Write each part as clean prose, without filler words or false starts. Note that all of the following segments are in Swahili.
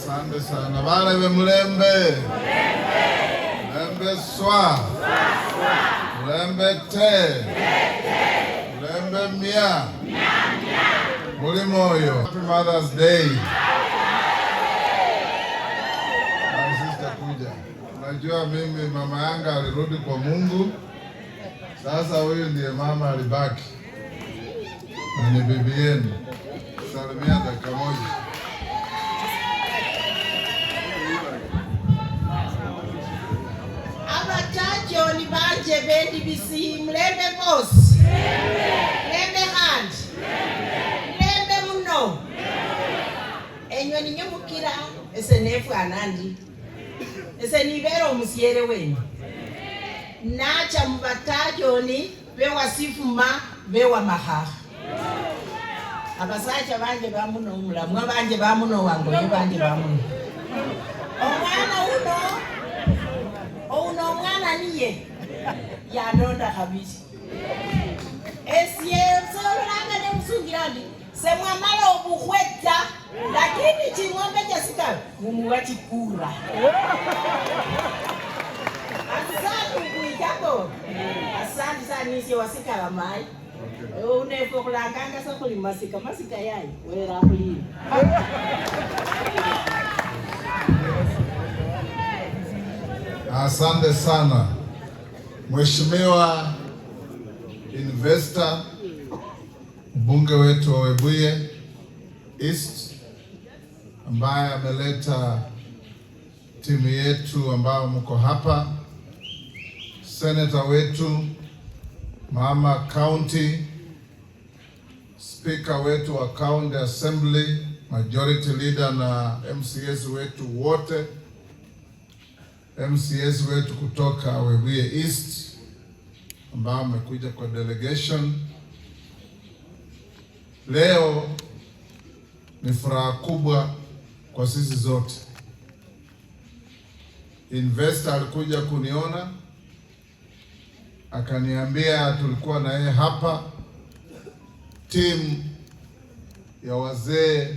Asante sana. Bale be Mlembe. Mlembe swa. Mlembe te. Mlembe mia. Mulimoyo. Happy Mother's Day. Sister kuja. Unajua mimi mama yangu alirudi kwa Mungu. Sasa huyu ndiye mama alibaki. Na ni bibi yenu. Salimia dakika moja. Joni banje bendi bisi Mlembe boss. Mlembe hand. Mlembe muno. Enyoni nyamukira esenefu anandi. Esenibero omusiere wenu. Nacha mubatajoni bewa sifuma bewa mahaha. Abasacha banje bamuno mulamwa banje bamuno wango banje bamuno. Omwana uno mwana niye ya nonda kabisa. Esiye solanga ne msungirandi semwa mala obukweta lakini chingombe jasika mumuwati kura. Asante kuijako. Asante sana nisi wasika la mai. Unefo kulanganga sokuli masika yai wera kuli. Asante sana Mheshimiwa investor mbunge wetu wa Webuye East ambaye ameleta timu yetu ambao mko hapa, senator wetu, mama county, speaker wetu wa county assembly, majority leader na MCS wetu wote, MCS wetu kutoka Webuye East ambao wamekuja kwa delegation. Leo ni furaha kubwa kwa sisi zote. Investor alikuja kuniona akaniambia, tulikuwa na yeye hapa, team ya wazee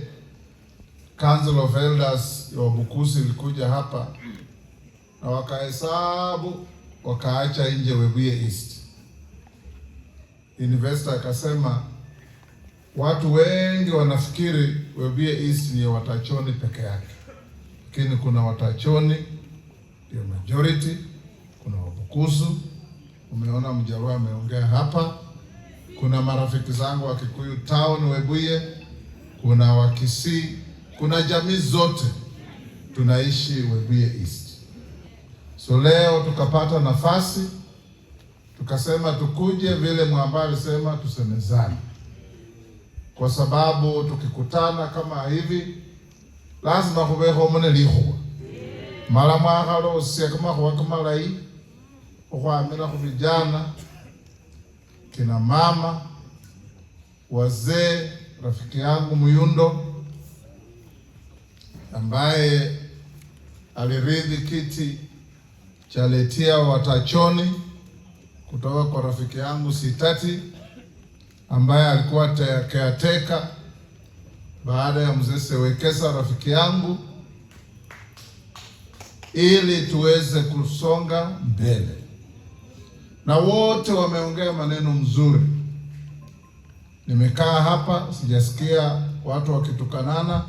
Council of Elders ya Wabukusi ilikuja hapa na wakahesabu wakaacha nje Webuye East. Investor akasema watu wengi wanafikiri Webuye East ni Watachoni peke yake, lakini kuna Watachoni ndio majority, kuna Wabukusu, umeona Mjaluo ameongea hapa, kuna marafiki zangu wa Kikuyu town Webuye, kuna Wakisii, kuna jamii zote tunaishi Webuye East. So leo tukapata nafasi, tukasema tukuje vile Mwamba alisema tusemezane. Kwa sababu tukikutana kama hivi lazima kubeho mune lihuwa. Mara mwakalo usia kama kwa malai, ukwamina kuvijana, kina mama, wazee, rafiki yangu Muyundo ambaye aliridhi kiti cha Letia Watachoni kutoka kwa rafiki yangu Sitati ambaye alikuwa caretaker baada ya mzee Sewekesa rafiki yangu, ili tuweze kusonga mbele. Na wote wameongea maneno mzuri. Nimekaa hapa sijasikia watu wakitukanana,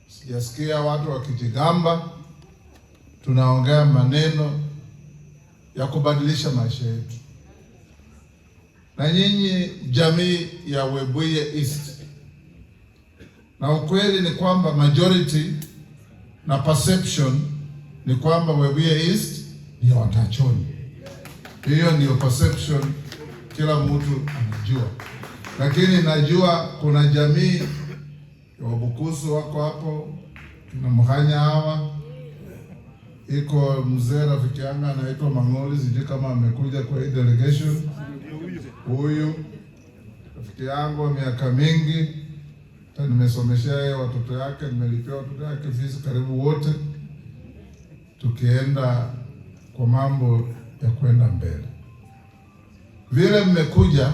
sijasikia watu wakijigamba. Tunaongea maneno ya kubadilisha maisha yetu. Na nyinyi jamii ya Webuye East, na ukweli ni kwamba majority na perception ni kwamba Webuye East ni Watachoni. Hiyo ndio perception kila mtu anajua. Lakini najua kuna jamii ya Wabukusu wako hapo, tuna Mhanya hawa, iko mzee rafiki yangu anaitwa Mangoli, sijui kama amekuja kwa hii delegation. Huyu rafiki yangu wa miaka mingi, nimesomeshea yeye watoto yake, nimelipia watoto yake fees karibu wote, tukienda kwa mambo ya kwenda mbele. Vile mmekuja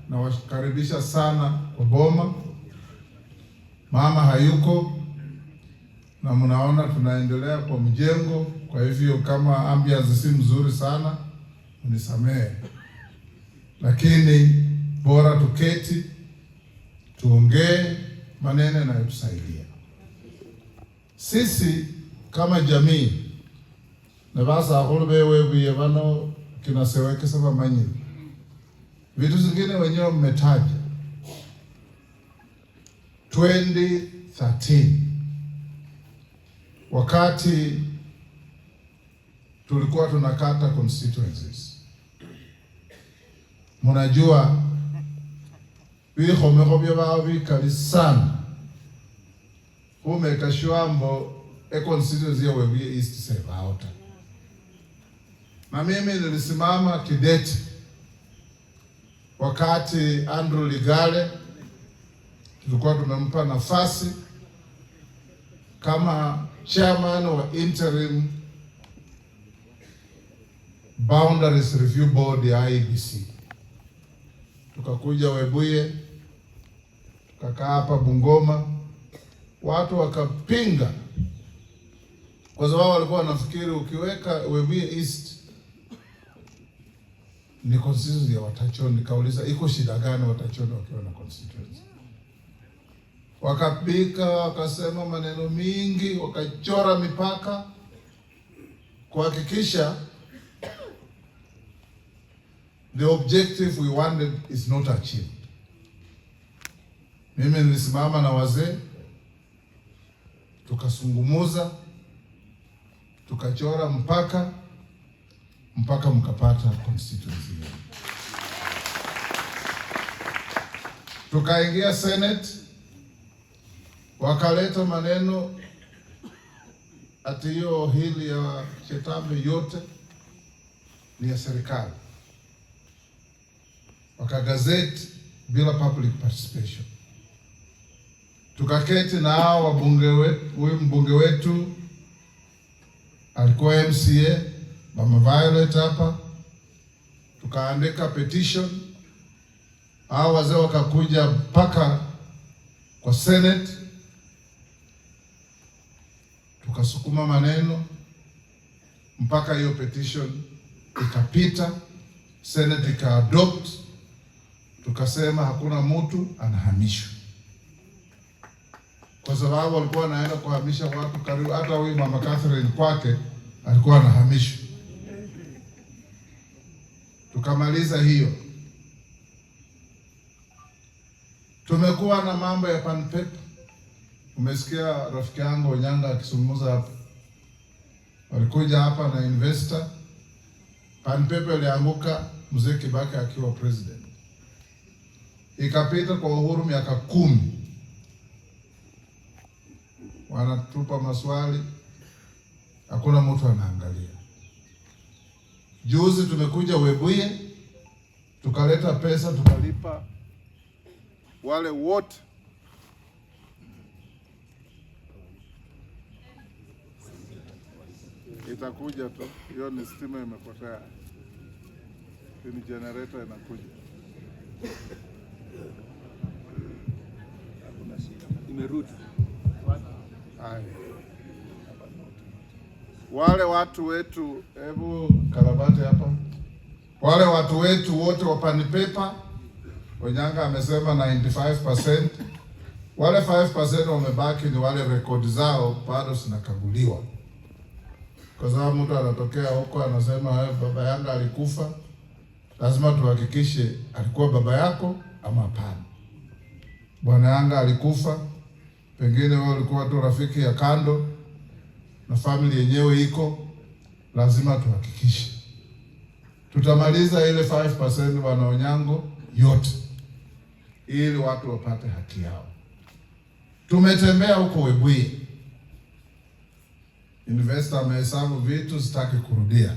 na wakaribisha sana kwa boma. Mama hayuko, na mnaona tunaendelea kwa mjengo. Kwa hivyo kama ambiance si mzuri sana, unisamehe, lakini bora tuketi tuongee maneno yanayotusaidia sisi kama jamii. Na basa akulu bewe biye bano kinaseweke saba manyi vitu zingine wenyewe mmetaja. 2013 wakati tulikuwa tunakata constituencies, mnajua bihomehomye bao bikali sana kumeka shwambo constituency ya Webuye East sevaota, na mimi nilisimama kidete wakati Andrew Ligale tulikuwa tumempa nafasi kama chairman wa interim boundaries review board ya IEBC. Tukakuja Webuye, tukakaa hapa Bungoma, watu wakapinga kwa sababu walikuwa wanafikiri ukiweka Webuye East ni constituency ya Watachoni. Nikauliza iko shida gani Watachoni wakiwa na constituency? Wakapika, wakasema maneno mingi, wakachora mipaka kuhakikisha the objective we wanted is not achieved. Mimi nilisimama na wazee, tukasungumuza, tukachora mpaka mkapata constituency. Tukaingia Senate, wakaleta maneno ati hiyo hili ya Chetambe yote ni ya serikali, wakagazeti bila public participation. Tukaketi na hao wabunge wetu, huyu mbunge wetu alikuwa MCA Mama Violet hapa, tukaandika petition, hao wazee wakakuja mpaka kwa Senate, tukasukuma maneno mpaka hiyo petition ikapita, Senate ika-adopt, tukasema hakuna mtu anahamishwa, kwa sababu walikuwa wanaenda kuhamisha watu karibu, hata huyu Mama Catherine kwake alikuwa anahamishwa. Tukamaliza hiyo. Tumekuwa na mambo ya PANPEP. Umesikia rafiki yangu Onyanga akizungumza hapa, walikuja hapa na investor. PANPEP ilianguka Mzee Kibaki akiwa president, ikapita kwa Uhuru miaka 10, wanatupa maswali, hakuna mtu anaangalia. Juzi tumekuja Webuye, tukaleta pesa, tukalipa wale wote itakuja tu, hiyo ni stima imepotea, ni generator inakuja, imerudi. Wale watu wetu, hebu karabati hapa, wale watu wetu wote wa PANPEP, Onyanga amesema 95%, wale 5% wamebaki ni wale rekodi zao bado zinakaguliwa, kwa sababu mtu anatokea huko anasema baba yangu alikufa. Lazima tuhakikishe alikuwa baba yako ama hapana. Bwana yangu alikufa, pengine wewe ulikuwa tu rafiki ya kando na family yenyewe iko, lazima tuhakikishe. Tutamaliza ile 5% Bwana Onyango yote, ili watu wapate haki yao. Tumetembea huko Webuye, investor amehesabu vitu, sitaki kurudia,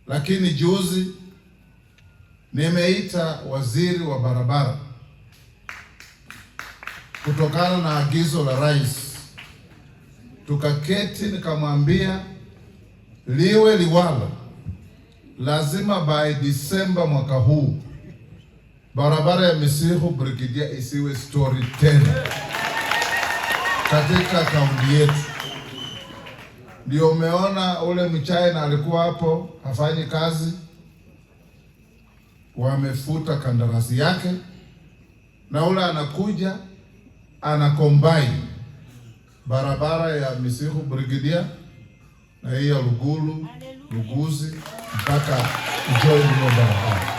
lakini juzi nimeita waziri wa barabara kutokana na agizo la rais. Tukaketi nikamwambia liwe liwalo, lazima by December mwaka huu barabara ya Misihu Brigidia isiwe story tena katika kaunti yetu. Ndio umeona ule mchina alikuwa hapo hafanyi kazi, wamefuta kandarasi yake, na ule anakuja ana combine barabara ya Misihu Brigidia na hii ya Lugulu Luguzi mpaka Ijoi hiyo barabara.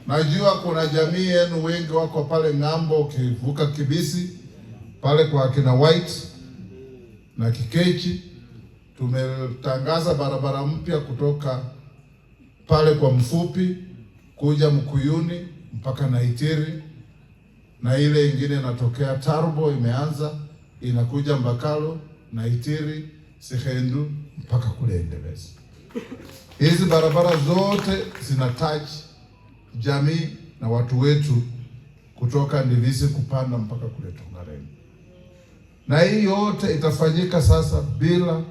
Najua kuna jamii yenu wengi wako pale ng'ambo, ukivuka Kibisi pale kwa kina White na Kikechi. Tumetangaza barabara mpya kutoka pale kwa Mfupi kuja Mkuyuni mpaka Naitiri, na ile ingine inatokea Tarbo imeanza inakuja Mbakalo, Naitiri, Sihendu mpaka kule Endeleza. Hizi barabara zote zina touch jamii na watu wetu kutoka Ndivisi kupanda mpaka kule Tongareni. Na hii yote itafanyika sasa bila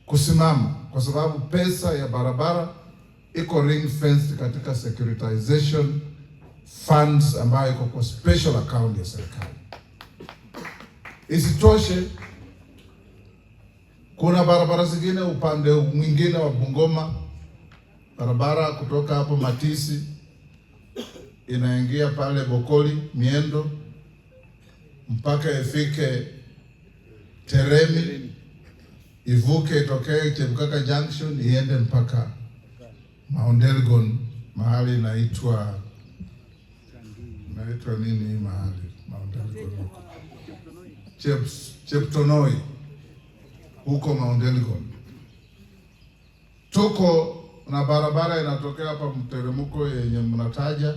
kusimama, kwa sababu pesa ya barabara iko ring fenced katika securitization funds ambayo iko kwa special account ya serikali. Isitoshe, kuna barabara zingine upande mwingine wa Bungoma, barabara kutoka hapo Matisi inaingia pale Bokoli Miendo mpaka ifike Teremi, ivuke itokee Chebukaka Junction iende mpaka Mount Elgon, mahali inaitwa nini mahali Mount Elgon, Cheptonoi huko Mount Elgon. Tuko na barabara inatokea hapa mteremko yenye mnataja,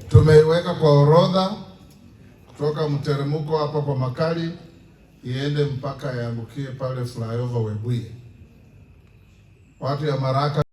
tumeiweka kwa orodha kutoka mteremko hapa kwa Makali iende mpaka yaangukie pale flyover Webuye. Watu ya Maraka